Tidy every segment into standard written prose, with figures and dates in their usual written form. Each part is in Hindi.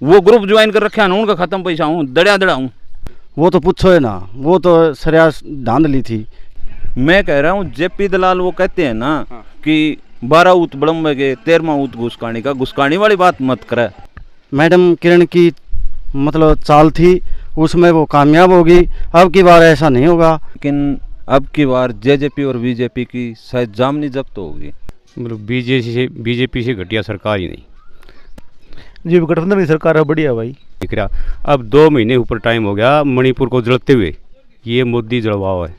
वो ग्रुप ज्वाइन कर रखे हैं, उनका खत्म पैसा हूँ, दड़ा हूँ। वो तो पूछो है ना, वो तो सरिया धांधली थी। मैं कह रहा हूँ जेपी दलाल वो कहते हैं ना कि 12 ऊत बड़म्बे के 13वां ऊत घुसकानी का, घुसकानी वाली बात मत करे। मैडम किरण की मतलब चाल थी, उसमें वो कामयाब होगी। अब की बार ऐसा नहीं होगा। लेकिन अब की बार जेजेपी और बीजेपी की शायद जामनी जब्त होगी। मतलब बीजेपी से घटिया सरकार ही नहीं जी, गठबंधन की सरकार है, बढ़िया भाई दिख रहा। अब 2 महीने ऊपर टाइम हो गया मणिपुर को जलते हुए, ये मोदी जलवाओ है।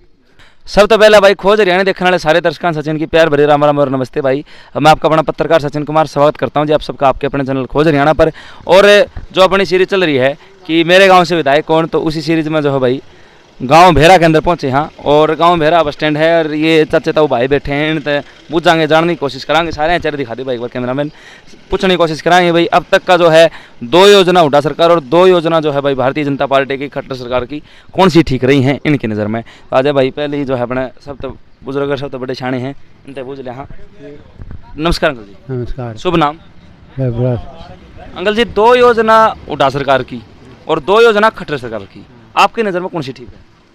सब तो पहला भाई खोज हरियाणा देखने वाले सारे दर्शकों सचिन की प्यार भरे राम राम और नमस्ते भाई। मैं आपका अपना पत्रकार सचिन कुमार स्वागत करता हूं जी आप सबका आपके अपने चैनल खोज हरियाणा पर। और जो अपनी सीरीज चल रही है कि मेरे गांव से विधायक कौन, तो उसी सीरीज में जो है भाई गांव भेरा के अंदर पहुंचे। हाँ, और गांव भेरा बस स्टैंड है और ये चाचे ताऊ भाई बैठे हैं, इन पूछांगे, जानने की कोशिश करांगे। सारे चेहरे दिखा दे भाई एक बार कैमरामैन, पूछने की कोशिश कराएंगे भाई अब तक का जो है 2 योजना हुड्डा सरकार और 2 योजना जो है भाई भारतीय जनता पार्टी की खट्टर सरकार की, कौन सी ठीक रही हैं इनकी नज़र में। आजा भाई पहले ही जो है अपने सब तो बुजुर्ग सब तो बड़े शाणे हैं, इनसे पूछ ले। हाँ, नमस्कार अंकल जी। नमस्कार। शुभ नाम अंकल जी। 2 योजना हुड्डा सरकार की और 2 योजना खट्टर सरकार की, आपकी नज़र में कौन सी ठीक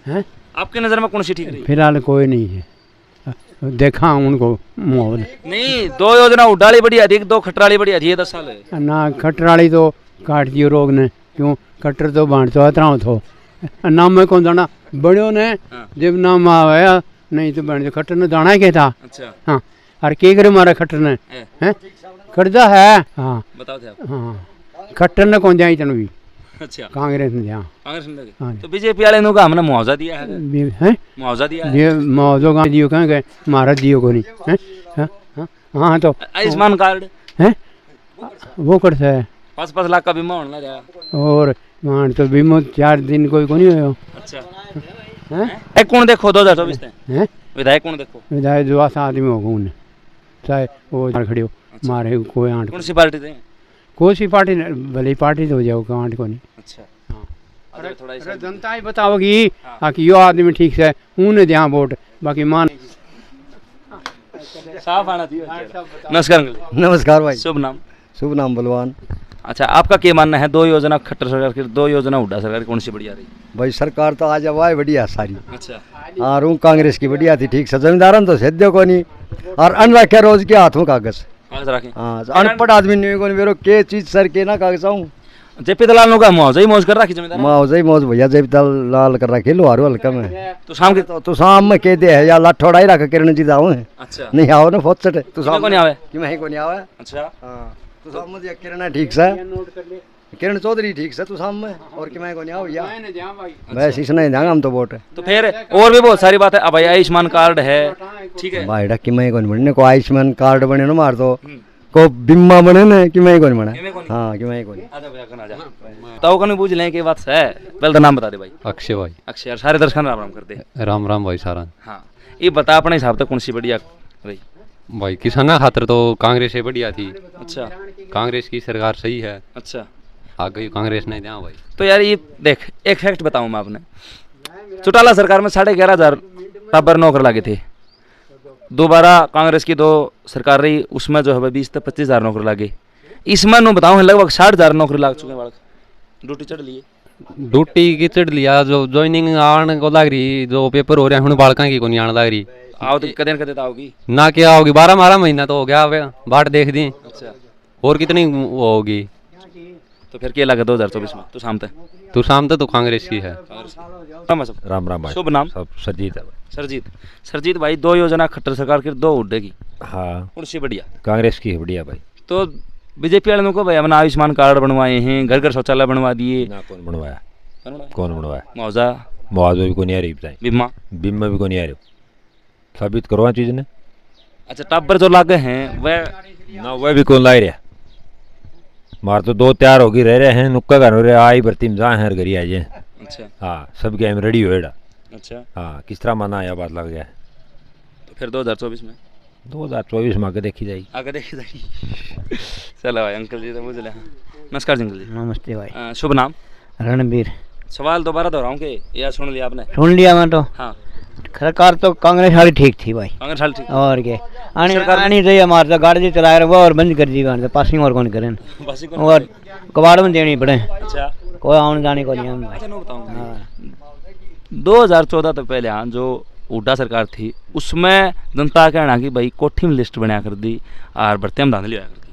है? आपकी नज़र में कौन सी ठीक रही? फिलहाल कोई नहीं है, देखा उनको माहौल नहीं। 2 योजना हुड्डाली बढ़िया थी, 2 खटराली बढ़िया थी, ये 10 साल है ना। खटराली तो काट दियो रोग ने, क्यों खटर तो बांट तो अतरा थो नाम में कौन दाना बड़ो ने जब नाम आया, नहीं तो बन खटर ने दाना क्या था। अच्छा। हाँ, और के करे मारा खटर ने हैं कर्जा है। हाँ बताओ थे आप। हाँ, खटर ने कौन दिया भी। अच्छा, कांग्रेस ने दिया। कांग्रेस ने हाँ। तो बीजेपी वाले ने हमने मुआवजा दिया है, मुआवजा दिया है। ये मौजो का दियो कहाँ गए, मारा दियो को नहीं है। हाँ तो आयुष्मान कार्ड है वो करता है, 5-5 लाख का बीमा होना रहा। और वहाँ तो बीमा 4 दिन कोई को नहीं हो। अच्छा है। कौन देखो 2024 में विधायक कौन देखो? विधायक जो आसा आदमी होगा उन्हें, चाहे वो खड़े हो मारे कोई आंट। कौन सी पार्टी थे? कोई सी पार्टी भले पार्टी तो हो जाओ आंट को नहीं। अच्छा। हाँ, अरे जनता ही बताओगी कि यो आदमी ठीक से उन्हें ध्यान वोट, बाकी मान साफ आना चाहिए। नमस्कार अंकल। नमस्कार भाई। शुभ नाम? शुभ नाम बलवान। अच्छा, आपका क्या मानना है 2 योजना खट्टर सरकार की, 2 योजना हुड्डा सरकार की, कौन सी बढ़िया रही? भाई सरकार तो आज अब आए बढ़िया सारी। अच्छा। हाँ, रू कांग्रेस की बढ़िया थी, ठीक से जमींदारन तो सद्य को नहीं, और अनरा के रोज के हाथों कागज। हाँ, अनपढ़ आदमी नहीं को नहीं के चीज सर के ना कागज आऊँ। जेपी दलाल ने मुआवजा ही मौज कर रखी जमींदार, मुआवजा ही मौज भैया जेपी दलाल कर रखे लो हारो हल्का में। तो शाम के तो शाम में कह दे है या लाठोड़ा ही रख किरण जी जाओ। अच्छा। नहीं आओ ना फोट सटे तो शाम को नहीं आवे कि मैं ही को नहीं आवे। अच्छा। हाँ, तो शाम में किरण ठीक से, किरण चौधरी ठीक से तू शाम में, और कि मैं को नहीं आओ या बस इस नहीं जाएंगे हम तो वोट। तो फिर और भी बहुत सारी बात है। अब आयुष्मान कार्ड है, ठीक है भाई कि मैं को नहीं बनने को आयुष्मान कार्ड बने ना मार दो को बीमा बने ना कि मैं को नहीं बना। हाँ, कि मैं को नहीं। आजा भैया आजा तो कने पूछ लें कि बात है। पहले तो नाम बता दे भाई। अक्षय भाई। अक्षय यार, सारे दर्शकों राम राम कर दे। राम राम भाई सारा। हाँ, ये बता अपने हिसाब से कौन सी बढ़िया रही? भाई किसाना खातर तो कांग्रेस से बढ़िया थी। अच्छा। कांग्रेस की सरकार सही है। अच्छा। आगे कांग्रेस नहीं दिया भाई। तो यार ये देख, एक फैक्ट बताऊं मैं आपने, चौटाला सरकार में 11,500 टाबर नौकर लगे थे। दोबारा कांग्रेस की 2 सरकार रही, उसमें जो है 20 से 25,000 नौकर लगे। इसमें नो बताऊं लगभग 60,000 नौकरी लग चुके हैं। बालक ड्यूटी चढ़ लिए, ड्यूटी की चढ़ लिया, जो ज्वाइनिंग आने को लग रही, जो पेपर हो रहे हैं बालका की को नहीं आने लग रही। आओ तो कदे न कदे तो आओगी ना, क्या होगी 12 महीना तो हो गया, बाट देख दी। अच्छा। और कितनी वो होगी? तो फिर क्या लगा 2024 में? तो शाम तक तो कांग्रेस की है। राम राम भाई। शुभ नाम? सब सरजीत है। सरजीत भाई, 2 योजना खट्टर सरकार की, 2 हुड्डे की, हाँ कौन सी बढ़िया? कांग्रेस की है बढ़िया भाई। तो बीजेपी वाले को भाई हमने आयुष्मान कार्ड बनवाए हैं, घर घर शौचालय बनवा दिए ना, कौन बनवाया? कौन बनवाया? मुआवजा भी को नहीं आ रही, बताए बीमा भी को नहीं आ रही, साबित करो चीज ने। अच्छा, टाबर जो लागे हैं वह ना, वह भी कौन ला रहा? मार तो 2 तैयार होगी रह रहे हैं, नुक्का घर हो रहे आई भर्ती में जहाँ हर घरी आ जाए। अच्छा। हाँ, सब गेम रेडी हो एड़ा। अच्छा। हाँ, किस तरह माना आया बात लग गया। तो फिर 2024 में 2024 में आगे देखी जाएगी। चलो भाई, अंकल जी तो मुझे ले। नमस्कार अंकल जी। नमस्ते भाई। शुभ नाम? रणबीर। सवाल दोबारा दोहराऊं कि या सुन लिया आपने? सुन लिया मैं तो। हाँ, सरकार तो कांग्रेस वाली ठीक थी भाई। कांग्रेस हाल ठीक और के आनी सरकार- आनी चाहिए हमारे तो गाड़ी चला रहे वो और बंद कर दी तो पासिंग और कौन करें बस ही और कबाड़ में देनी पड़े अच्छा कोई आने जाने को नहीं हम भाई। अच्छा, मैं बताऊं 2014 तक पहले हाँ जो हुड्डा सरकार थी उसमें जनता का कहना कि भाई कोठी में लिस्ट बनाया कर दी और भर्तियां में धांधली होया कर दी।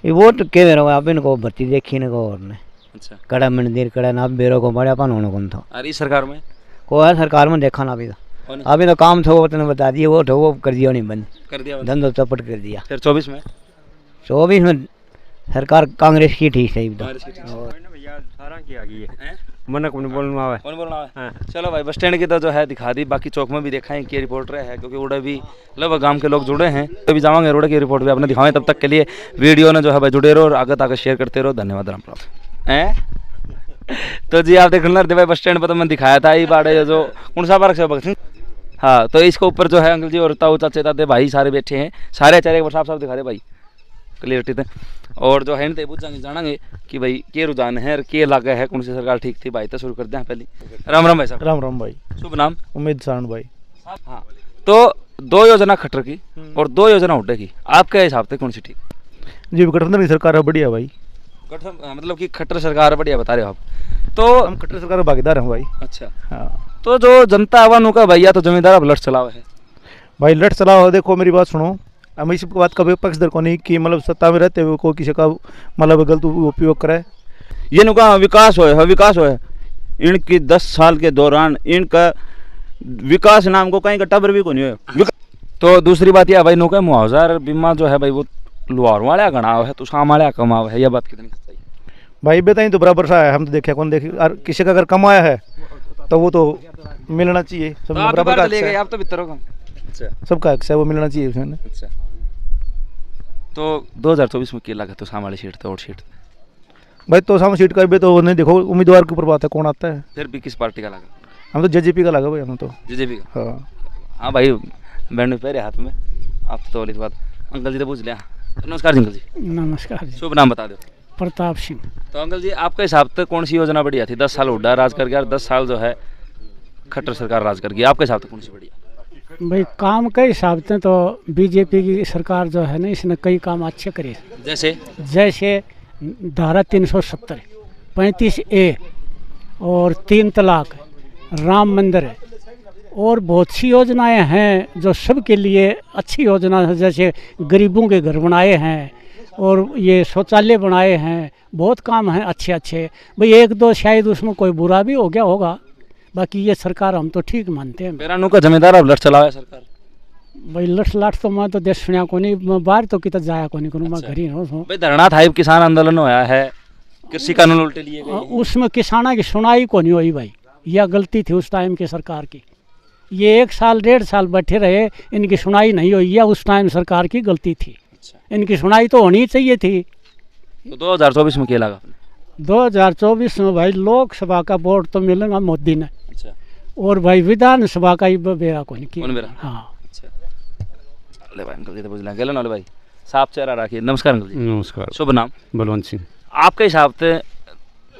ये वो तो कह रहा आप इनको भर्ती देखी न को और ने अच्छा कड़ा मंदिर कड़ा ना बेरो को बड़ा अपन होने कौन था और इस सरकार में को है सरकार में देखा ना अभी तो अभी तो काम था वो तने बता दिए वो तो वो कर दिया नहीं बंद कर दिया धंधो चपट कर दिया। फिर 24 में 24 में सरकार कांग्रेस की ठीक सही बता मन को बोलना आवे कौन बोलना है चलो भाई बस स्टैंड की तो जो है दिखा दी बाकी चौक में भी देखा है कि रिपोर्टर है क्योंकि उड़े भी लगभग गांव के लोग जुड़े हैं तो भी जावांगे रोड की रिपोर्ट भी आपने दिखाएं तब तक के लिए वीडियो ने जो है भाई जुड़े रहो और आगे तक शेयर करते रहो धन्यवाद राम हैं तो जी आप देख रहे भाई बस स्टैंड पर तो मैंने दिखाया था ये बाड़े जो कौन सा पार्क से भगत सिंह हाँ तो इसके ऊपर जो है अंकल जी और ताऊ चाचे ताते भाई सारे बैठे हैं सारे चेहरे एक बार साफ साफ दिखा दे भाई क्लियरिटी थे और जो है इन पूछ जानेंगे कि भाई के रुझान है और के लागे है कौन सी सरकार ठीक थी भाई तो शुरू करते हैं पहले राम राम भाई साहब राम राम भाई। शुभ नाम उम्मीद सांड भाई। हाँ तो 2 योजना खट्टर की और 2 योजना हुड्डे की आपके हिसाब से कौन सी ठीक जी गठबंधन की सरकार है बढ़िया भाई। मतलब कि खट्टर सरकार बढ़िया बता रहे हो आप तो हम खट्टर सरकार के भागीदार हैं भाई। अच्छा हाँ तो जो जनता आवानों का भैया तो जमींदार अब लट चलावा है भाई लट चलाओ देखो मेरी बात सुनो हम इस बात का पक्षधर को नहीं कि मतलब सत्ता में रहते हुए कोई किसी का मतलब गलत उपयोग करे। ये नुका विकास हो इनकी 10 साल के दौरान इनका विकास नाम को कहीं का टबर भी को नहीं है। तो दूसरी बात यह भाई नौका मुआवजा और बीमा जो है भाई वो लुहार वाला गणाव है तो शाम वाला कमाव है यह बात कितनी सही भाई बेटा तो बराबर सा है हम तो देखे कौन देखे और किसी का अगर कमाया है तो वो तो मिलना चाहिए सब बराबर का हक है। आप तो भीतर हो अच्छा सबका हक है वो मिलना चाहिए उसमें। अच्छा तो 2024 में क्या लगा तो शाम वाली सीट तो और सीट भाई तो सामने सीट का भी तो नहीं देखो उम्मीदवार के ऊपर बात है कौन आता है। फिर भी किस पार्टी का लगा हम तो जेजेपी का लगा भाई हम तो बीजेपी का हाँ हाँ भाई बैंड पे हाथ में आप तो वाली बात अंकल जी तो पूछ लिया नमस्कार जी अंकल जी नमस्कार जी। शुभ नाम बता दो प्रताप सिंह। तो अंकल जी आपके हिसाब से कौन सी योजना बढ़िया थी 10 साल हुड्डा राज कर गया और 10 साल जो है खट्टर सरकार राज कर गई आपके हिसाब से कौन सी बढ़िया भाई काम के हिसाब से तो बीजेपी की सरकार जो है ना इसने कई काम अच्छे करे जैसे धारा 370 35A और 3 तलाक राम मंदिर है और बहुत सी योजनाएं हैं जो सबके लिए अच्छी योजना है जैसे गरीबों के घर बनाए हैं और ये शौचालय बनाए हैं बहुत काम हैं अच्छे अच्छे भाई 1-2 शायद उसमें कोई बुरा भी हो गया होगा बाकी ये सरकार हम तो ठीक मानते हैं। मेरा का जमींदार अब लट चलाया सरकार भाई लठ लाठ तो मैं तो देश सुनिया को नहीं मैं बाहर तो कितना जाया को नहीं करूँ मैं घर ही रहूँ भाई धरना था किसान आंदोलन होया है कृषि कानून उल्टे लिए गए उसमें किसाना की सुनाई को नहीं हुई भाई यह गलती थी उस टाइम की सरकार की ये 1 साल 1.5 साल बैठे रहे इनकी सुनाई नहीं हुई यह उस टाइम सरकार की गलती थी। इनकी सुनाई तो होनी चाहिए थी। तो 2024 में क्या लगा 2024 में भाई लोकसभा का वोट तो मिलेगा मोदी ने और भाई विधानसभा का ही बेरा को नहीं किया। हाँ ले भाई अंकल जी तो बुझ लें गेलन वाले भाई साफ चेहरा रखिए। नमस्कार अंकल जी। नमस्कार। शुभ नाम बलवंत सिंह। आपके हिसाब से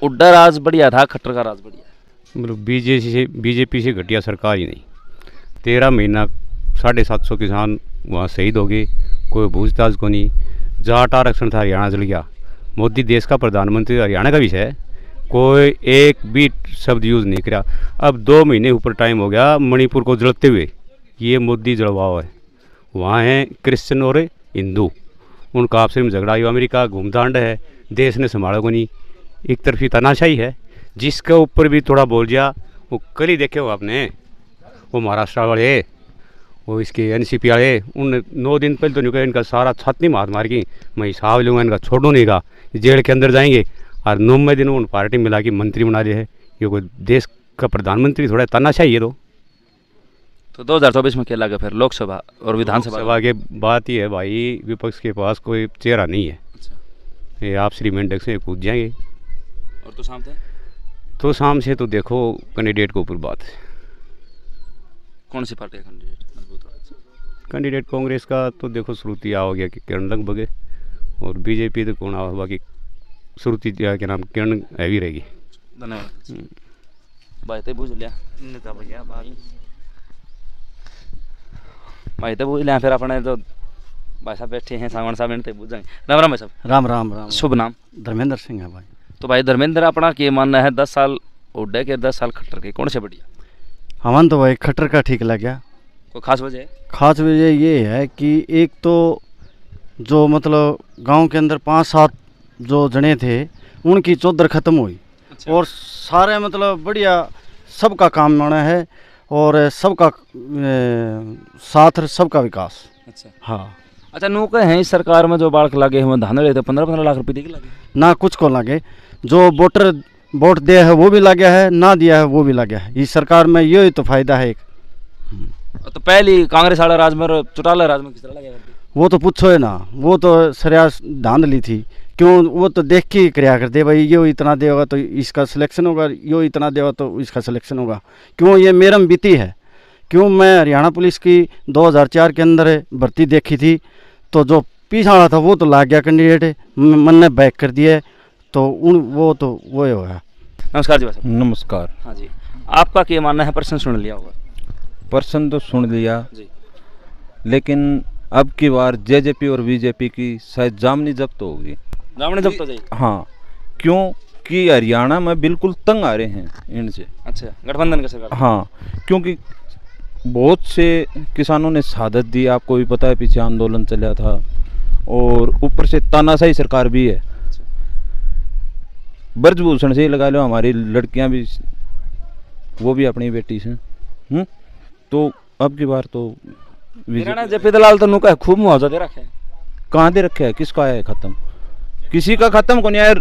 हुड्डा राज बढ़िया था खट्टर का राज बढ़िया मतलब बीजेपी से घटिया सरकार ही नहीं। 13 महीना 750 किसान वहाँ शहीद हो गए कोई पूछताछ को नहीं। जाट आरक्षण था हरियाणा जल गया। मोदी देश का प्रधानमंत्री हरियाणा का विषय है कोई एक भी शब्द यूज़ नहीं किया। अब 2 महीने ऊपर टाइम हो गया मणिपुर को जलते हुए ये मोदी जलवाओ है। वहाँ हैं क्रिश्चियन और हिंदू उनका आपस में झगड़ा यो अमेरिका घूमतांड है देश ने संभाला को नहीं। एक तरफी तानाशाही है जिसके ऊपर भी थोड़ा बोल दिया वो कल ही देखे हो आपने वो महाराष्ट्र वाले वो इसके एनसीपी वाले उन 9 दिन पहले तो नहीं कहा इनका सारा छाती मार मार की मैं हिसाब लूँगा इनका छोड़ो नहीं का जेल के अंदर जाएंगे और 9वें दिन उन पार्टी मिला के मंत्री बना लिए है। ये कोई देश का प्रधानमंत्री थोड़ा तानाशाही है। तो 2024 में क्या लगा फिर लोकसभा और विधानसभा के बात ही है भाई विपक्ष के पास कोई चेहरा नहीं है। ये आप श्री मेंढक से कूद जाएंगे और तो शाम से तो देखो कैंडिडेट के ऊपर बात है। कौन सी पार्टी का कैंडिडेट कांग्रेस का तो देखो श्रुति हो गया कि किरण लगभग और बीजेपी तो कौन हुआ कि श्रुति के नाम किरण हैवी रहेगी। धन्यवाद भाई तो पूछ लिया भाई तो पूछ लिया फिर अपने जो भाई साहब बैठे हैं सावन साहब इनसे पूछ जाएंगे। राम राम भाई साहब। राम राम राम। शुभ नाम? धर्मेंद्र सिंह है भाई। तो भाई धर्मेंद्र अपना क्या मानना है 10 साल उड्डे के 10 साल खट्टर के कौन से बढ़िया? हवन तो भाई खट्टर का ठीक लग गया। कोई खास वजह है? खास वजह ये है कि एक तो जो मतलब गांव के अंदर 5-7 जो जने थे उनकी चौधर ख़त्म हुई। अच्छा। और सारे मतलब बढ़िया सबका काम होना है और सबका साथ सबका विकास। अच्छा हाँ। अच्छा नो कहे हैं इस सरकार में जो बाढ़ लगे हुए धान रहे थे 15-15 लाख रुपए देके लगे ना कुछ को लगे, जो वोट दिया है वो भी लगा है, ना दिया है वो भी लगा है। इस सरकार में यही तो फायदा है एक। तो पहली कांग्रेस वाला राज में और चौटाला राज में किस तरह लगे? वो तो पूछो है ना, वो तो सरिया धांधली थी। क्यों? वो तो देख के ही कराया करते भाई, ये इतना देगा तो इसका सिलेक्शन होगा, ये इतना देगा तो इसका सिलेक्शन होगा। क्यों? ये मेरम बीती है। क्यों? मैं हरियाणा पुलिस की 2004 के अंदर भर्ती देखी थी, तो जो पीछे वाला था वो तो लाग गया कैंडिडेट, मन ने बैक कर दिया, तो वो होगा। नमस्कार जी भाई साहब। नमस्कार। हाँ जी, आपका क्या मानना है? प्रश्न सुन लिया होगा? प्रश्न तो सुन लिया जी, लेकिन अब की बार जेजेपी और बीजेपी की शायद जामनी जब्त होगी। जामनी जब्त हो जाएगी? हाँ, क्योंकि हरियाणा में बिल्कुल तंग आ रहे हैं इनसे। अच्छा, गठबंधन का सरकार? हाँ, क्योंकि बहुत से किसानों ने शहादत दी, आपको भी पता है, पीछे आंदोलन चला था, और ऊपर से तानाशाही सरकार भी है। ब्रजभूषण से ही लगा लो, हमारी लड़कियां भी, वो भी अपनी बेटी से। तो अब की बार तो जेपी दलाल तो नुका है खूब मुआवजा दे रखा है। कहाँ दे रखे है? किसका है खत्म? किसी का खत्म को नहीं है।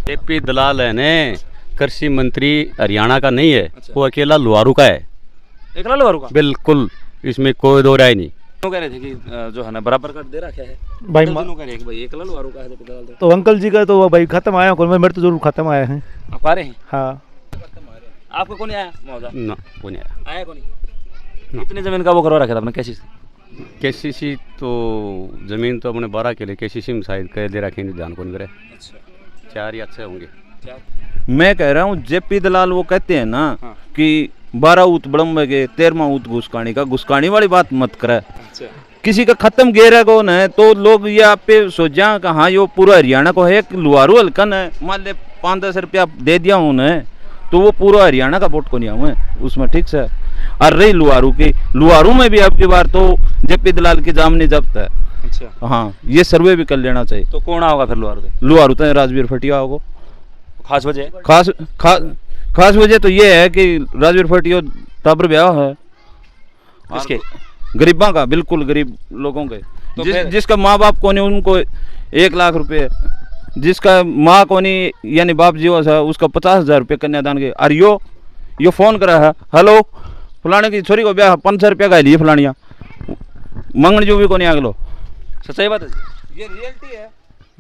जेपी दलाल है ने कृषि मंत्री हरियाणा का नहीं है। अच्छा। वो अकेला लुहारू का है। एकला लुहारू का? बिल्कुल, इसमें कोई दो राय नहीं। क्यों कह रहे थे कि जो है ना बराबर कर दे रखा है भाई? भाई एकला लुहारू का है जेपी दलाल तो अंकल जी का तो भाई खत्म आया, मेरे तो जरूर खत्म आया है। आप आ रहे हैं? हाँ। आपको कौन आया मुआवजा? ना, कौन आया कौन? कितनी जमीन का वो करवा रखा था आपने? केसीसी तो जमीन तो अपने 12 किले केसीसी में शायद कह दे रखे, ध्यान कौन करे। अच्छा, 4 या 6 होंगे। मैं कह रहा हूँ जेपी दलाल वो कहते हैं ना। हाँ। कि 12 ऊत बड़म्बे के 13वां ऊत घुसकानी का, घुसकानी वाली बात मत करे। अच्छा। किसी का खत्म गेरा कौन है तो लोग ये आप पे सोचा कि हाँ यो पूरा हरियाणा को है। एक लुहारू हल्कन है, मान ले 5-10 रुपया दे दिया उन्हें तो वो पूरा हरियाणा का वोट को नहीं आऊँ उसमें, ठीक से। और रही लुहारू की, लुहारू में भी अब की बार तो जेपी दलाल की जामनी जब्त है। अच्छा। हाँ, ये सर्वे भी कर लेना चाहिए। तो कौन होगा फिर लुहारू? लुहारू तो राजवीर फटिया होगा। खास वजह? खास वजह तो ये है कि राजवीर फटिया टाबर ब्याह है। किसके? गरीबों का, बिल्कुल गरीब लोगों के। तो जिसका माँ बाप को नहीं उनको 1 लाख रुपए, जिसका माँ को नहीं यानी बाप जीवा था उसका 50,000 रुपये कन्यादान के। और यो फोन करा है, हेलो फलाने की छोरी को ब्याह 500 रुपया का लिए फलानिया मंगन जो भी को नहीं आगलो। सच्चाई बात है, ये रियलिटी है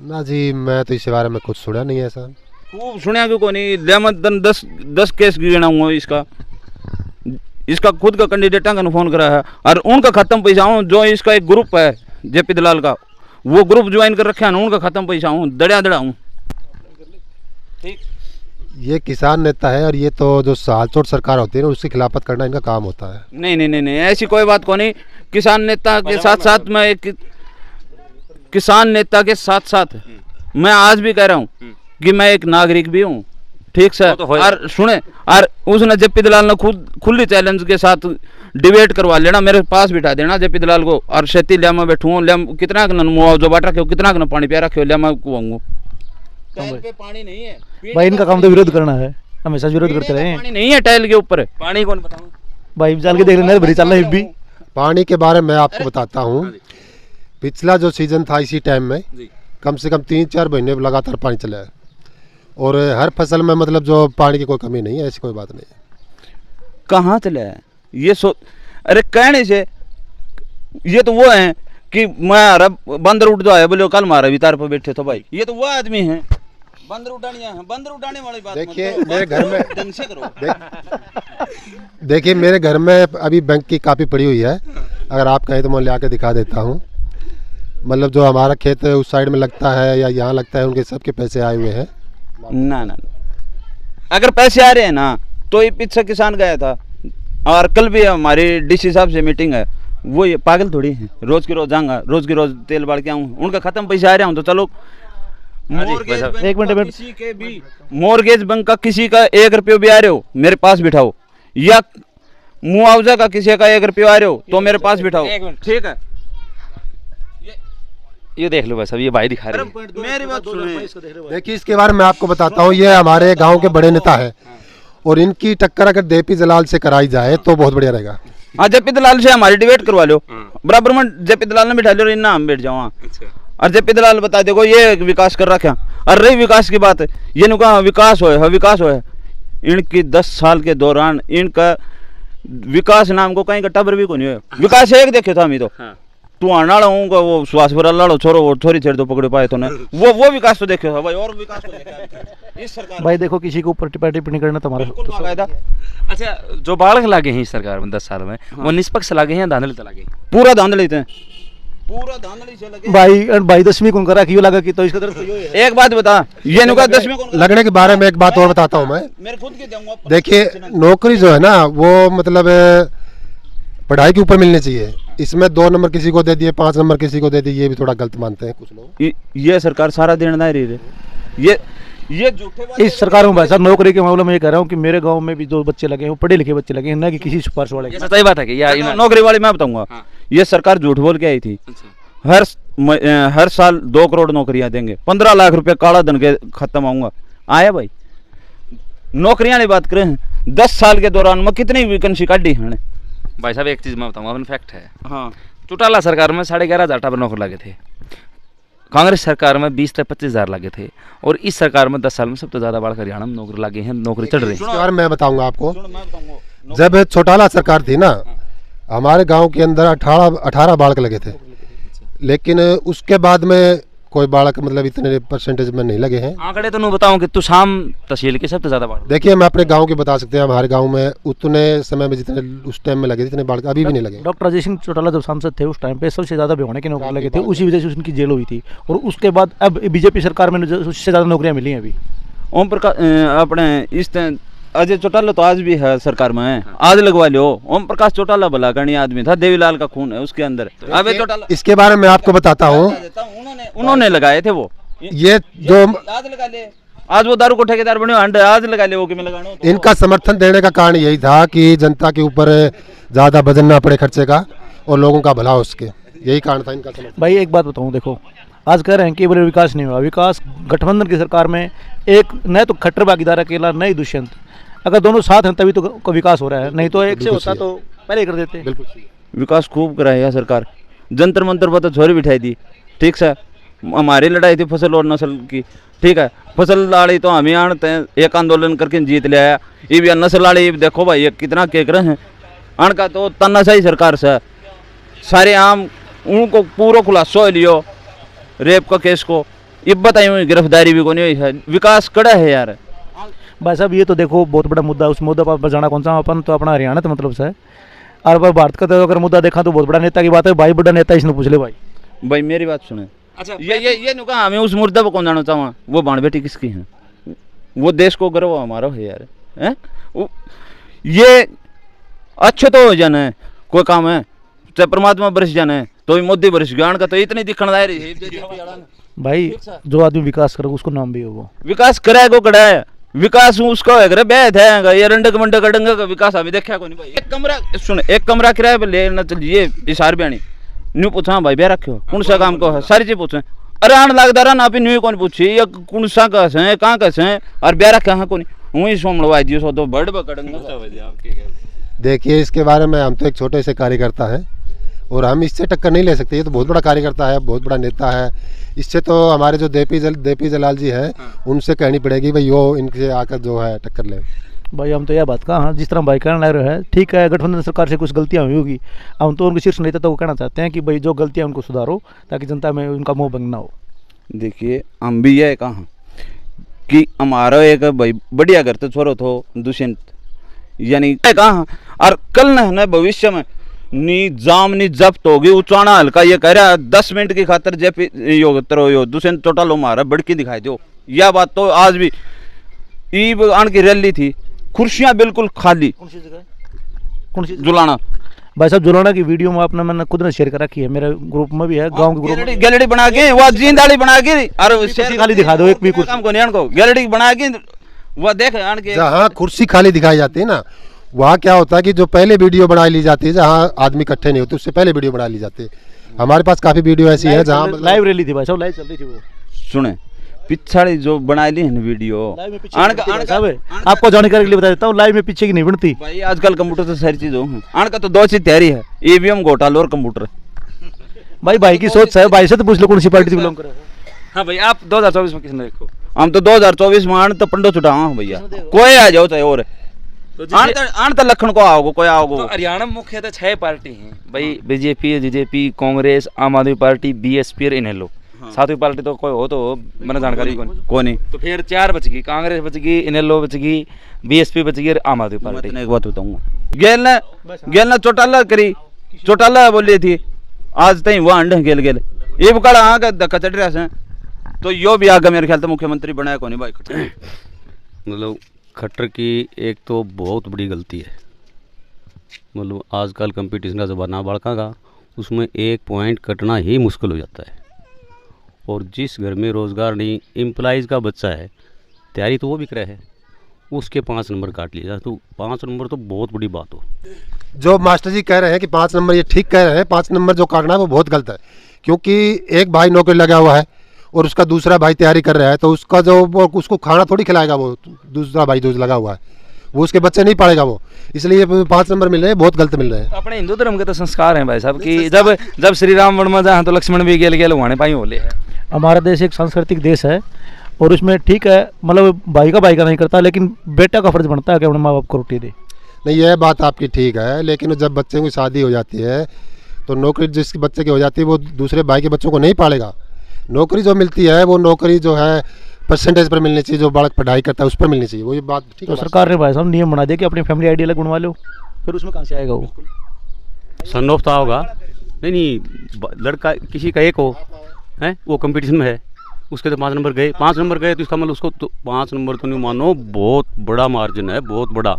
ना जी। मैं तो इस बारे में कुछ सुना नहीं है सर। खूब सुनिया क्यों को नहीं? लेमन 10 केस गिना हुआ इसका खुद का कैंडिडेट का फोन करा है और उनका खत्म पैसा हूँ। जो इसका एक ग्रुप है जेपी दलाल का, वो ग्रुप ज्वाइन कर रखे हैं, उनका खत्म पैसा हूँ, दड़ा हूँ। ठीक, ये किसान नेता है और ये तो जो सालचोट सरकार होती है ना उसकी खिलाफत करना इनका काम होता है। नहीं, ऐसी कोई बात को नहीं। किसान नेता के साथ साथ मैं एक किसान नेता के साथ साथ मैं आज भी कह रहा हूँ कि मैं एक नागरिक भी हूँ, ठीक सर। तो और सुने, और उसने जेपी दलाल ने खुद खुली चैलेंज के साथ डिबेट करवा लेना, मेरे पास बिठा देना जेपी दलाल को, और शेती लिया मैं बैठूँ, कितना मुआवजा बांट रखे हो, कितना पानी पिया रखे हो, लिया मैं कुआऊंगा। पे पानी नहीं है भाई, इनका काम तो विरोध करना है, हमेशा विरोध करते रहे। पानी नहीं है टाइल के ऊपर, पानी कौन बताऊं भाई? चल के देख लेना, भरी चल रहा है। पानी के बारे में आपको बताता हूँ। पिछला जो सीजन था इसी टाइम में कम से कम 3-4 महीने लगातार पानी चला है, और हर फसल में मतलब जो पानी की कोई कमी नहीं है, ऐसी कोई बात नहीं है। कहाँ चला है ये अरे कहने से ये तो वो है कि मैं बंदर उठ जाए बोले कल मारा वितार पर बैठे तो भाई, ये तो वो आदमी है बंदर उठाने वाली बात। देखिए मेरे घर में ढंग से करो। देखिए मेरे घर में अभी बैंक की कापी पड़ी हुई है, अगर आप कहें तो मैं ले आके दिखा देता हूँ। मतलब जो हमारा खेत उस साइड में लगता है या यहाँ लगता है, उनके सबके पैसे आए हुए हैं। ना, अगर पैसे आ रहे हैं ना तो ये पीछे किसान गया था, और कल भी हमारी डीसी साहब से मीटिंग है, वो ये पागल थोड़ी है, रोज की रोज जाऊंगा, रोज की रोज तेल बाल के आऊँ, उनका खत्म पैसा आ रहा हूँ तो चलो। एक मिनट किसी के भी मॉर्गेज बैंक का किसी का 1 रुपये भी आ रहे हो मेरे पास बिठाओ, या मुआवजा का किसी का 1 रुपये आ रहे हो तो मेरे पास बिठाओ, ठीक है। ये देख लो भाई साहब, ये भाई दिखा रहे हैं। मेरी बात सुनिए, देखिए इसके बारे में आपको बताता हूँ, ये हमारे गांव के बड़े नेता है और इनकी टक्कर अगर जेपी दलाल से कराई जाए तो बहुत बढ़िया रहेगा। हाँ, जेपी दलाल से हमारी डिबेट करवा लो, बराबर में जेपी दलाल ने बिठा लो, इन्ना हम बैठ जाओ। और जेपी दलाल बता देखो ये विकास कर रखा। और रही विकास की बात, ये नु कहा विकास हो है, विकास हो है। इनकी 10 साल के दौरान इनका विकास नाम को कहीं का टबर भी को नहीं है। विकास एक देखे था हमें तो तू आना हूँ वो श्वास भरा लाड़ो छोरो वो थोड़ी छेड़ दो पकड़े पाए तो ने वो विकास तो देखे था भाई, और विकास तो देखा इस सरकार भाई। देखो किसी को ऊपर टिप्पणी करना तुम्हारा फायदा। अच्छा, जो बाढ़ लागे हैं इस सरकार में 10 साल में, वो निष्पक्ष लागे हैं या धांधली लागे? पूरा धांधली थे, पूरा धांधली से लगे भाई 10वीं कौन करा कि लगा कि तो इसका तरफ एक बात बता, ये नुका 10वीं कौन लगने के बारे में एक बात और बताता हूँ मैं। मेरे खुद की दूंगा। देखिए नौकरी जो है ना वो मतलब पढ़ाई के ऊपर मिलनी चाहिए, इसमें 2 नंबर किसी को दे दिए, 5 नंबर किसी को दे दिए, ये भी थोड़ा गलत मानते हैं कुछ लोग। ये सरकार सारा देनदार ही है, ये झूठे इस सरकार में भाई साहब नौकरी के मामले में ये कह रहा हूँ कि मेरे गांव में भी जो बच्चे लगे हैं वो पढ़े लिखे बच्चे लगे हैं, ना कि किसी सिफारिश वाले। सही बात है कि यार नौकरी वाली मैं बताऊंगा, ये सरकार झूठ बोल के आई थी। हर साल 2 करोड़ नौकरियां देंगे, 15 लाख रुपए काला धन के खत्म आऊंगा। आया भाई, नौकरियां नहीं बात करें, 10 साल के दौरान में कितनी वैकेंसी काटी है भाई साहब। एक चीज मैं बताऊंगा, अपन फैक्ट है। हाँ, चौटाला सरकार में 11,500 टावर नौकर लगे थे, कांग्रेस सरकार में 20 से 25,000 लगे थे, और इस सरकार में 10 साल में सबसे ज्यादा बढ़कर हरियाणा में नौकरी लगे हैं, नौकरी चढ़ रही है। मैं बताऊंगा आपको, जब चौटाला सरकार थी ना हमारे गांव के अंदर 18 बालक लगे थे, लेकिन उसके बाद में कोई बालक मतलब इतने परसेंटेज में नहीं लगे हैं। आंकड़े तो नहीं बताऊं कि तुषाम तहसील के सबसे ज्यादा बालक। देखिए मैं अपने गांव के बता सकते हैं, हमारे गांव में उतने समय में जितने उस टाइम में लगे थे इतने बालक अभी भी नहीं लगे। डॉक्टर अजय सिंह चौटाला जब सांसद थे उस टाइम पे सबसे ज्यादा भिवानी के नौकरी लगे थे, उसी वजह से उनकी जेल हुई थी, और उसके बाद अब बीजेपी सरकार में उससे ज्यादा नौकरियां मिली हैं अभी। ओम प्रकाश अपने इस अजय चौटाला तो आज भी है सरकार में है, आज लगवा लो। ओम प्रकाश चौटाला भला करनी आदमी था, देवीलाल का खून है उसके अंदर। अबे चौटाला इसके बारे में आपको बताता हूँ, उन्होंने लगाए थे वो, ये जो आज लगा ले, आज वो दारू को ठेकेदार बने आज लगा ले वो कि मैं लगाना। इनका समर्थन देने का कारण यही था कि जनता के ऊपर ज्यादा वजन ना पड़े खर्चे का और लोगों का भला हो उसके, यही कारण था इनका समर्थन। भाई एक बात बताऊं, देखो आज कह रहे हैं कि बोले विकास नहीं हुआ, विकास गठबंधन की सरकार में एक न तो खट्टर भागीदार अकेला, न ही दुष्यंत, अगर दोनों साथ हैं तभी तो विकास हो रहा है, नहीं तो एक से होता तो पहले ही कर देते। बिल्कुल विकास खूब कराया सरकार, जंतर मंतर पर तो छोरी बिठाई दी, ठीक से। हमारी लड़ाई थी फसल और नस्ल की, ठीक है, फसल लड़ाई तो हम ही आनते हैं, एक आंदोलन करके जीत ले आया। ये भी नस्ल लड़ाई देखो भाई ये कितना केक रहे हैं, अण का तो तन्नाशाही सरकार से सारे आम उनको पूरा खुलासा लियो, रेप का केस को ये बताई गिरफ्तारी भी को नहीं हुई है, विकास कड़ा है यार। भाई साहब ये तो देखो बहुत बड़ा मुद्दा, उस मुद्दा पर जाना कौन सा, अपन तो अपना हरियाणा तो मतलब से है, और भारत का तो अगर मुद्दा देखा तो बहुत बड़ा नेता की बात है। भाई बड़ा नेता इसने पूछ ले भाई मेरी बात सुने। अच्छा ये नुका हमें उस मुद्दा पर कौन जाना चाहूँ, वो बाण बेटी किसकी है, वो देश को गर्व हमारा है यार, हैं ये अच्छे तो हो जाना है कोई काम है, चाहे परमात्मा बरस जाना है तो मोदी बरस ज्ञान का तो इतनी दिखण दायर है भाई। जो आदमी विकास करेगा उसको नाम भी है, वो विकास कराएगा कड़ा है, विकास उसका है बैठ है ये रंडक मंडक डंगा का विकास अभी देखा को नहीं भाई। एक कमरा किराए पे लेना चलिए इशार बयानी न्यू पूछा भाई ब्याह रखे हो कौन सा काम को है, सारी चीज पूछे। अरे आन लगदारा ना न्यू कौन पूछी या कौन सा कैसे है कहाँ कैसे है और ब्याह रखा है कौन वही सोमड़वा दियो सो तो बड़ बकड़ंगा। देखिए इसके बारे में हम तो एक छोटे से कार्यकर्ता हैं और हम इससे टक्कर नहीं ले सकते, ये तो बहुत बड़ा कार्यकर्ता है, बहुत बड़ा नेता है, इससे तो हमारे जो देपी जलाल जी हैं उनसे कहनी पड़ेगी भाई वो इनसे आकर जो है टक्कर ले। भाई हम तो यह बात कहा, हाँ जिस तरह भाई कहना लग रहा है ठीक है, गठबंधन सरकार से कुछ गलतियां हुई होगी, हम तो उनके शीर्ष नेता तो वो कहना चाहते हैं कि भाई जो गलतियां उनको सुधारो ताकि जनता में उनका मुँह बंद ना हो। देखिए हम भी यह कहा कि हमारा एक भाई बढ़िया घर तो छोरो थो दुष्यंत यानी कहा और कल न भविष्य में नी जाम नी जब्त होगी उचाना हल्का ये कह रहा 10 मिनट की खातर जेपी यो दुष्यंत चौटाला मारा बड़की दिखाई दो, यह बात तो आज भी ईब आन की रैली थी, कुर्सियां बिल्कुल खाली, कौन सी जुलाना भाई साहब जुलाना की वीडियो में आपने मैंने खुद ने शेयर कर रखी है, मेरे ग्रुप में भी है, गांव के ग्रुप में। गैलरी बना के वो जिंदाड़ी बना के और कुर्सी खाली दिखा दो, एक भी कुर्सी काम को नहीं को गैलरी बना के वो देख आन के जहाँ कुर्सी खाली दिखाई जाती है ना, वहाँ क्या होता है कि जो पहले वीडियो बना ली जाती है, जहाँ आदमी इकट्ठे नहीं होते उससे पहले वीडियो बना ली जाती है। हमारे पास काफी वीडियो ऐसी है जहाँ लाइव रैली थी भाई साहब, लाइव चल रही थी वो। सुने पिछाड़ी जो बना ली है वीडियो आपको जानकारी के लिए बता देता हूँ, लाइव में पीछे की नहीं बनती भाई। आजकल कंप्यूटर से सारी चीज हो आन का तो दो चीज तैयारी है, ईवीएम घोटाला और कंप्यूटर। भाई की सोच है, भाई से तो पूछ लो कौन सी पार्टी से बिलोंग करे। हाँ भाई, आप 2024 में किसने देखो? हम तो 2024 में आन तो पंडो छुटावा भैया, कोई आ जाओ चाहे और आन तो लखन को आओगे कोई आओगे। तो हरियाणा में मुख्यतः 6 पार्टी हैं भाई, बीजेपी, बीजेपी, कांग्रेस, आम आदमी पार्टी, बीएसपी और इनेलो। सातवीं पार्टी तो कोई हो तो मैंने जानकारी को नहीं। तो फिर 4 बच गई, कांग्रेस बच गई, इनेलो बच गई, बीएसपी बच गई और आम आदमी पार्टी। मैं एक बात बताऊंगा, गेल ने चौटाला करी, चौटाला बोली थी आज तक वो अंडे गेल ये बकड़ा आ का धक्का चढ़ रहा है, तो यो भी आगे मेरे ख्याल से मुख्यमंत्री बनाया को नहीं भाई। मतलब खट्टर की एक तो बहुत बड़ी गलती है, मतलब आजकल कंपटीशन का ज़माना बड़का का, उसमें एक पॉइंट कटना ही मुश्किल हो जाता है। और जिस घर में रोज़गार नहीं, एम्प्लॉइज़ का बच्चा है, तैयारी तो वो भी करे है, उसके 5 नंबर काट लिया जाए, तो 5 नंबर तो बहुत बड़ी बात हो। जो मास्टर जी कह रहे हैं कि 5 नंबर, ये ठीक कह रहे हैं। 5 नंबर जो काटना है वो बहुत गलत है, क्योंकि एक भाई नौकरी लगा हुआ है और उसका दूसरा भाई तैयारी कर रहा है, तो उसका जो वो उसको खाना थोड़ी खिलाएगा, वो दूसरा भाई जो लगा हुआ है वो उसके बच्चे नहीं पालेगा वो, इसलिए 5 नंबर मिल रहे हैं, बहुत गलत मिल रहे हैं। अपने हिंदू धर्म के तो संस्कार हैं भाई साहब कि जब श्री राम वन में जाए तो लक्ष्मण भी गेल वहां पाई होले है। हमारा देश एक सांस्कृतिक देश है और उसमें ठीक है, मतलब भाई का नहीं करता, लेकिन बेटा का फर्ज बनता है कि अपने माँ बाप को रोटी दे। नहीं, यह बात आपकी ठीक है, लेकिन जब बच्चे की शादी हो जाती है तो नौकरी जिसके बच्चे की हो जाती है वो दूसरे भाई के बच्चों को नहीं पालेगा। नौकरी जो मिलती है वो नौकरी जो है परसेंटेज पर मिलनी चाहिए, जो बालक पढ़ाई करता है उस पर मिलनी चाहिए, वो ये बात ठीक है। तो सरकार ने भाई साहब नियम बना दिया कि अपनी फैमिली आईडी अलग बनवा लो, फिर उसमें कहाँ से आएगा वो? सन ऑफ था होगा नहीं लड़का किसी का एक हो है, वो कंपटीशन में है, उसके तो 5 नंबर गए, 5 नंबर गए तो इसका मतलब उसको तो 5 नंबर तो नहीं मानो, बहुत बड़ा मार्जिन है, बहुत बड़ा।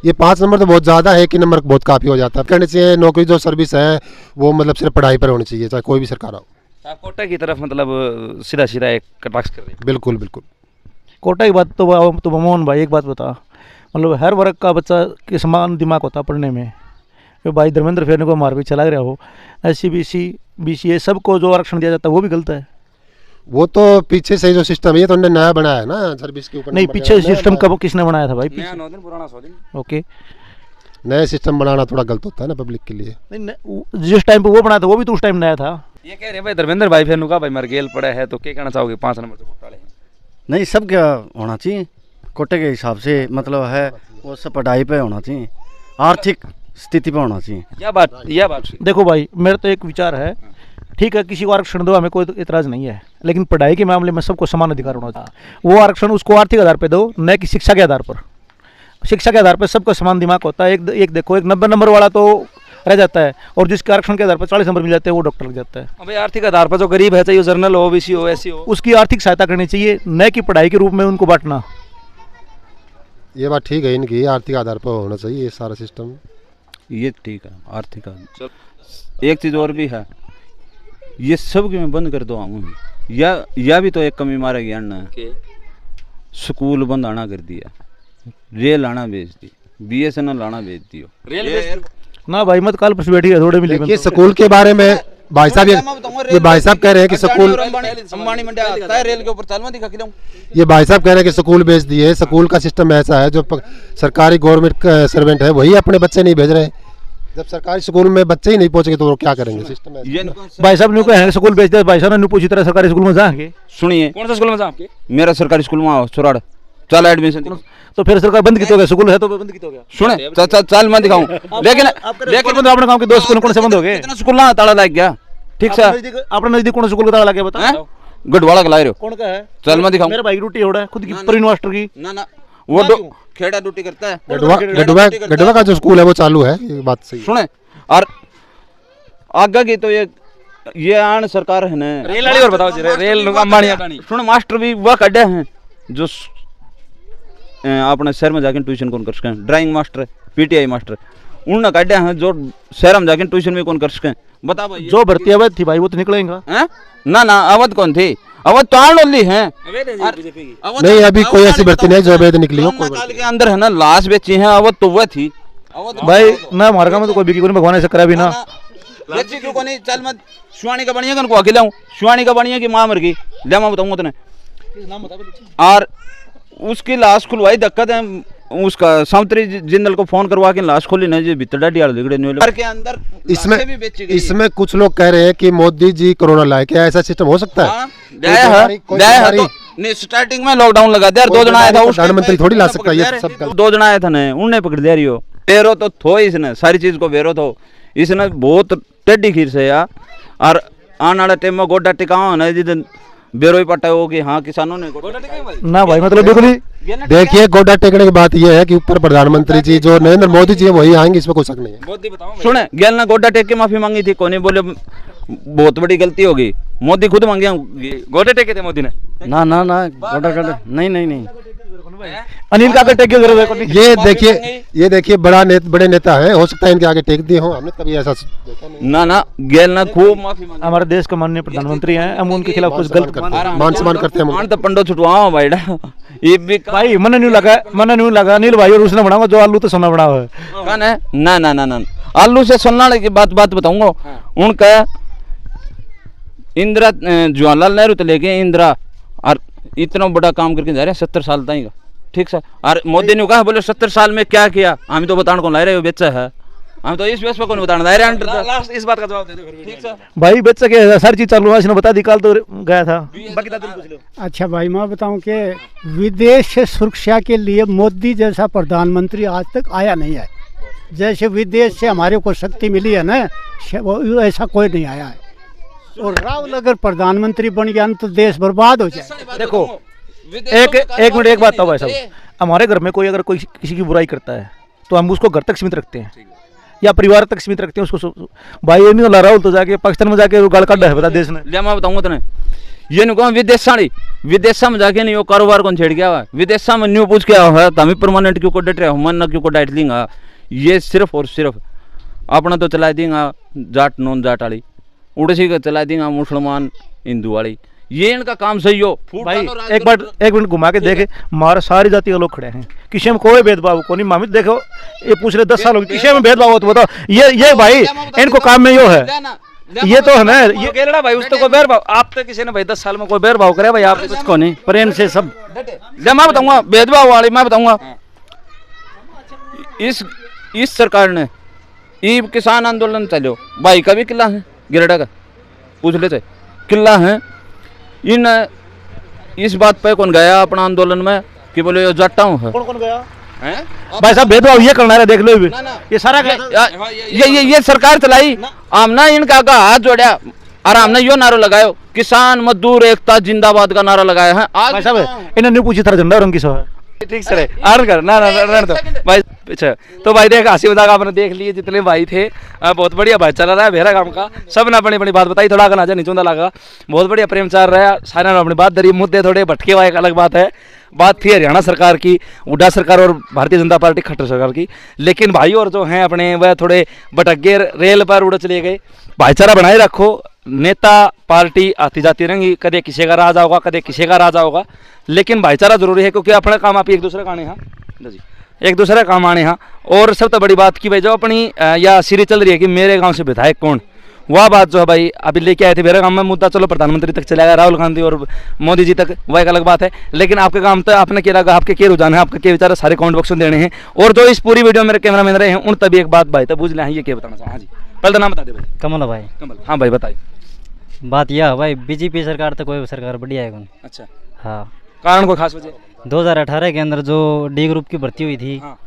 ये 5 नंबर तो बहुत ज़्यादा है, 1 नंबर बहुत काफ़ी हो जाता है। कहने चाहिए नौकरी जो सर्विस है वो मतलब सिर्फ पढ़ाई पर होनी चाहिए, चाहे कोई भी सरकार हो। आप कोटा की तरफ मतलब सीधा सीधा एक कटाक्ष कर रहे हैं। बिल्कुल बिल्कुल। कोटा की बात तो मोहन भाई एक बात बता, मतलब हर वर्ग का बच्चा के समान दिमाग होता पढ़ने में। भाई धर्मेंद्र फेरने को मार भी चला रहा हो, SC BCA सबको जो आरक्षण दिया जाता है वो भी गलत है। वो तो पीछे से जो सिस्टम है तो उन्होंने नया बनाया है ना, सर्विस के ऊपर नहीं, पीछे सिस्टम कब किसने बनाया था भाई? नया 9 दिन पुराना 100 दिन। ओके, नया सिस्टम बनाना थोड़ा गलत होता है ना पब्लिक के लिए। नहीं, जिस टाइम पे वो बना था वो भी तो उस टाइम नया था। ये कह रहे भाई धर्मेंद्र भाई फेरनु का भाई मर गेल पड़ा है, तो क्या कहना चाहोगे 5 नंबर जो घोटाले हैं? नहीं, सब क्या होना चाहिए कोटे के हिसाब से, मतलब है वो सब पढ़ाई पे होना चाहिए, आर्थिक स्थिति पे होना चाहिए। यह बात देखो भाई, मेरा तो एक विचार है, ठीक है किसी को आरक्षण दो, हमें कोई इतराज़ नहीं है, लेकिन पढ़ाई के मामले में सबको समान अधिकार होना चाहिए। वो आरक्षण उसको आर्थिक आधार पर दो, न कि शिक्षा के आधार पर। शिक्षा के आधार पर सबका समान दिमाग होता है। एक देखो, एक 90 नंबर वाला तो रह जाता है, और जिसके आरक्षण के आधार पर 40 नंबर मिल जाते हैं वो डॉक्टर लग जाता है। अबे आर्थिक आधार पर जो गरीब है, चाहे जर्नल हो, BC हो, SC हो, उसकी आर्थिक सहायता करनी चाहिए, न कि पढ़ाई के रूप में उनको बांटना। ये बात ठीक है, इनकी आर्थिक आधार पर होना चाहिए ये सारा सिस्टम। ये ठीक है, आर्थिक आधार। एक चीज़ और भी है, ये सब की मैं बंद कर दो हम, या भी तो एक कमी मारेगी अन्ना, स्कूल बंद आना कर दिया, रेल आना बेच दी, BSNL आना बेच दियो। रेल ना भाई मत, काल पर बैठी है थोड़े मिली। देखिए स्कूल के बारे में भाई साहब ये भाई साहब कह रहे हैं कि स्कूल, अंबानी मंडिया आता है रेल के ऊपर, चालवा दिखा के लाऊं। ये भाई साहब कह रहे हैं कि स्कूल बेच दिए। स्कूल का सिस्टम ऐसा है, जो सरकारी गवर्नमेंट सर्वेंट है वही अपने बच्चे नहीं भेज रहे। जब सरकारी स्कूल में बच्चे ही नहीं पहुंचेंगे तो वो क्या करेंगे? सिस्टम भाई साहब ने स्कूल बेच दिया, भाई साहब ने पूछी तरह सरकारी स्कूल में जाएंगे। सुनिए, कौन सा स्कूल में आपके? मेरा सरकारी स्कूल में आओ चुराड़, चल एडमिशन। तो फिर सरकार बंद कित हो गया? स्कूल है तो बंद कित हो गया? सुने चल मैं दिखाऊं, लेकिन अपने गांव के 2 स्कूल कौन से बंद हो गए? कितना स्कूल ना ताला लग गया? ठीक से अपने नजदीक कौन स्कूल का ताला लग गया बता? गढ़वाला का ला रहे हो? कौन का है? चल मैं दिखाऊं। मेरा भाई ड्यूटी हो रहा है खुद की पर यूनिवर्सिटी की। ना वो खेड़ा ड्यूटी करता है। गढ़वा का जो स्कूल है वो चालू है, ये बात सही। सुने, और आगे की तो ये आन सरकार है ना, रेल वाली और बताओ जी, रेल अंबानी। सुनो, मास्टर भी वह कड्डे हैं जो अपने शहर में जाके ट्यूशन कौन कर सकें, ड्राइंग मास्टर, PTI मास्टर, उन्होंने काटा है जो शहर में जाके ट्यूशन में कौन कर सके बता भाई। जो भर्ती अवैध थी भाई वो तो निकलेगा। ना अवध कौन थी, अवध तो आंडोली है नहीं, अभी कोई ऐसी भर्ती नहीं जो अवैध निकली हो। काल के अंदर है ना लाश बेची है, अवध तो वह थी भाई ना हमारे गाँव में तो कोई बिकी भगवान ऐसा करा भी ना बेची क्यों नहीं। चल मैं सुहानी का बढ़िया को अकेला हूँ, सुहानी का बढ़िया की माँ मर गई ले मैं बताऊंगा तुमने, और उसकी लाश खुलवाई दिक्कत है, उसका सावंतरी जिंदल को फोन करवा के लाश खोली ना जी भीतर डाडी बिगड़े के अंदर। इसमें कुछ लोग कह रहे हैं कि मोदी जी कोरोना लाए, क्या ऐसा सिस्टम हो सकता है? स्टार्टिंग में लॉकडाउन लगा दिया, 2 जना आया था, प्रधानमंत्री थोड़ी ला सकता है ये सब। 2 जना आया था ना उन्हें पकड़ दिया रही हो। बेरो तो थो इसने सारी चीज को बेरो थो इसने बहुत टेढ़ी खीर से यार, और आने वाले टाइम में गोड्डा टिकाओ ना जिस बेरो ही पटा हो कि हाँ किसानों ने ना भाई मतलब बिल्कुल ही। देखिए गोड्डा टेकने की बात यह है कि ऊपर प्रधानमंत्री जी जो नरेंद्र मोदी जी है वही आएंगे, इसमें कोई शक नहीं है। सुने गेल ने गोड्डा टेक के माफी मांगी थी, कोने बोले बहुत बड़ी गलती होगी, मोदी खुद मांगे गोड्डा टेके थे मोदी ने। ना गोड्डा नहीं अनिल का टेक की जरूरत है। ये देखिए बड़े नेता हैं, हो सकता है इनके आगे टेक दिए हों, हमने कभी ऐसा देखा नहीं। ना गेल ने खूब माफी मांगी। हमारे देश के माननीय प्रधानमंत्री हैं, हम उनके खिलाफ कुछ गलत मान सम्मान करते हैं। मान तो पंडो छुटवाओ भाई ये भी भाई मन नहीं लगा अनिल भाई और उसने बनाओ जो आलू तो सोना बना हुआ है ना आलू से सोना की बात बताऊंगा। उनका इंदिरा जवाहरलाल नेहरू तो लेके इंदिरा और इतना बड़ा काम करके जा रहे हैं 70 साल तक का, ठीक है। और मोदी ने कहा बोले 70 साल में क्या किया, हम तो बताने कौन ला रहे हो, बेचा है हम तो इस बेस पर कौन बताने ला रहे हैं। लास्ट इस बात का जवाब दे दो ठीक है भाई, बेचा के सारी चीज चालू है, बता दी कल तो गया था। बाकी तुम पूछ लो। अच्छा भाई मैं बताऊं कि विदेश से सुरक्षा के लिए मोदी जैसा प्रधानमंत्री आज तक आया नहीं है। जैसे विदेश से हमारे को शक्ति मिली है ना, ऐसा कोई नहीं आया है। और राहुल अगर प्रधानमंत्री बन गया तो देश बर्बाद हो जाए। देखो एक मिनट एक बात था भाई साहब, हमारे घर में कोई अगर कोई किसी की बुराई करता है तो हम उसको घर तक सीमित रखते हैं या परिवार तक सीमित रखते हैं उसको। भाई ये नहीं राहुल तो जाके पाकिस्तान में जाके गाल काटा है बता देश ने। मैं बताऊंगा तुमने ये नहीं कहूँ विदेशा में जाके नहीं वो कारोबार कौन छेड़ गया हुआ, विदेशा में न्यू पूछ के हुआ तो हमें परमानेंट क्यों को डट रहे हो, मन क्यों को डाइट लेंगा। ये सिर्फ और सिर्फ अपना तो चला देंगे जाट नॉन जाट वाली, उड़सी का चला देंगे मुसलमान हिंदू वाली, ये इनका काम सही हो। भाई एक मिनट घुमा के देखे, हमारे सारी जाति के लोग खड़े हैं, किसी में कोई भेदभाव को नहीं। मामित देखो ये पूछ रहे 10 साल हो गए, किसी में भेदभाव हो तो बताओ। ये भाई इनको काम में यो है, ये तो है ना ये गेलड़ा भाई उसको कोई भेदभाव आप तो किसी ने भाई 10 साल में कोई भेदभाव करे भाई आप को नहीं, प्रेम से सब। मैं बताऊंगा भेदभाव वाली, मैं बताऊंगा इस सरकार ने ये किसान आंदोलन चलो भाई का भी किला है, गिरडा का पूछ लेते किला है। इन इस बात पे कौन गया अपना आंदोलन में कि बोले यो जट्टा हूँ है कौन गया है? भाई साहब भेदभाव ये करना है, देख लो ये सारा ये सरकार चलाई, हमने इनका हाथ जोड़ा और हमने यो नारा लगायो किसान मजदूर एकता जिंदाबाद का नारा लगाया है। भाई साहब इन्हें नहीं पूछी था झंडा रंग किस है, ठीक सर आर कर ना तो भाई पीछे तो भाई देख हंसी मजाक आपने देख लिए जितने भाई थे बहुत बढ़िया भाई चला रहा है भेरा काम का, सब ने अपनी अपनी बात बताई, थोड़ा ना नहीं चुंदा लगा, बहुत बढ़िया प्रेम चल रहा है, सारे ने अपनी बात धरी, मुद्दे थोड़े भटके हुआ एक अलग बात है। बात थी हरियाणा सरकार की, हुड्डा सरकार और भारतीय जनता पार्टी खट्टर सरकार की, लेकिन भाई और जो हैं अपने वह थोड़े भटक गए, रेल पर उड़ चले गए। भाईचारा बनाए रखो, नेता पार्टी आती जाती रहेंगी, कदे किसी का राज होगा कदे किसी का राजा होगा, लेकिन भाईचारा जरूरी है क्योंकि अपना काम आप एक दूसरे का आने हाँ जी एक दूसरे का काम आने हाँ। और सब तो बड़ी बात की भाई जो अपनी या सीरीज चल रही है कि मेरे गांव से विधायक कौन, वह बात जो है भाई अभी लेके आए थे मेरे गांव में मुद्दा, चलो प्रधानमंत्री तक चला गया, राहुल गांधी और मोदी जी तक, वह एक अलग बात है। लेकिन आपके काम तो आपने क्या लगा, आपके क्या रुझान है, आपके क्या विचार है, सारे कमेंट बॉक्स में देने हैं। और जो इस पूरी वीडियो मेरे कैमरा मैन रहे हैं उन तभी एक बात भाई तो बुझ ले ये क्या बताना चाहिए। हाँ जी पहले तो नाम बता दे भाई। कमल भाई। कमल हाँ भाई बताइए। बात यह है भाई बीजेपी सरकार तो कोई सरकार बढ़िया है कौन। अच्छा हाँ कारण कोई खास वजह? 2018 के अंदर जो डी ग्रुप की भर्ती हुई थी हाँ।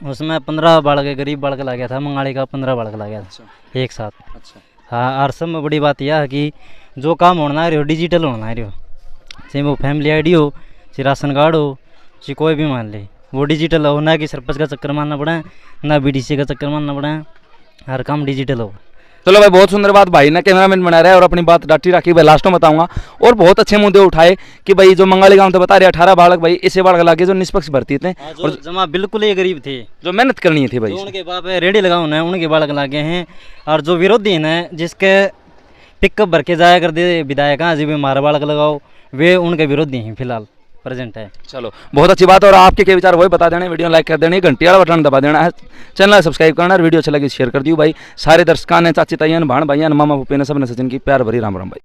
उसमें 15 बालक गरीब बालक ला गया था, मंगाड़ी का 15 बालक ला गया था एक साथ। अच्छा हाँ और सब में बड़ी बात यह है कि जो काम होना है डिजिटल होना है, चाहे वो फैमिली आईडी हो, चाहे राशन कार्ड हो, चाहे कोई भी मान ले वो डिजिटल हो, ना कि सरपंच का चक्कर मारना पड़ा ना बीडीसी का चक्कर मारना पड़ा, हर काम डिजिटल हो। चलो भाई, बहुत सुंदर बात भाई ने कैमरामैन बना रहा है और अपनी बात डाटी रखी भाई, लास्ट में बताऊंगा। और बहुत अच्छे मुद्दे उठाए कि भाई जो मंगाली गांव तो बता रहे 18 बालक भाई ऐसे बालक लाके जो निष्पक्ष भर्ती थे और जमा बिल्कुल ही गरीब थे, जो मेहनत करनी थी भाई, जो उनके बाप रेडी लगाओ ना उनके बालक लागे हैं। और जो विरोधी हैं जिसके पिकअप भर के जाया कर दे विधायक जी भी हमारा बालक लगाओ, वे उनके विरोधी हैं फिलहाल प्रेजेंट है। चलो बहुत अच्छी बात है। और आपके क्या विचार वही बता देना, वीडियो लाइक कर देना, घंटी वाला बटन दबा देना है, चैनल सब्सक्राइब करना और वीडियो अच्छा लगे शेयर कर दियो भाई। सारे दर्शकान ने, चाची ताइयान, भाण भाइयान, मामा भूपेन सब ने सचिन की प्यार भरी राम राम भाई।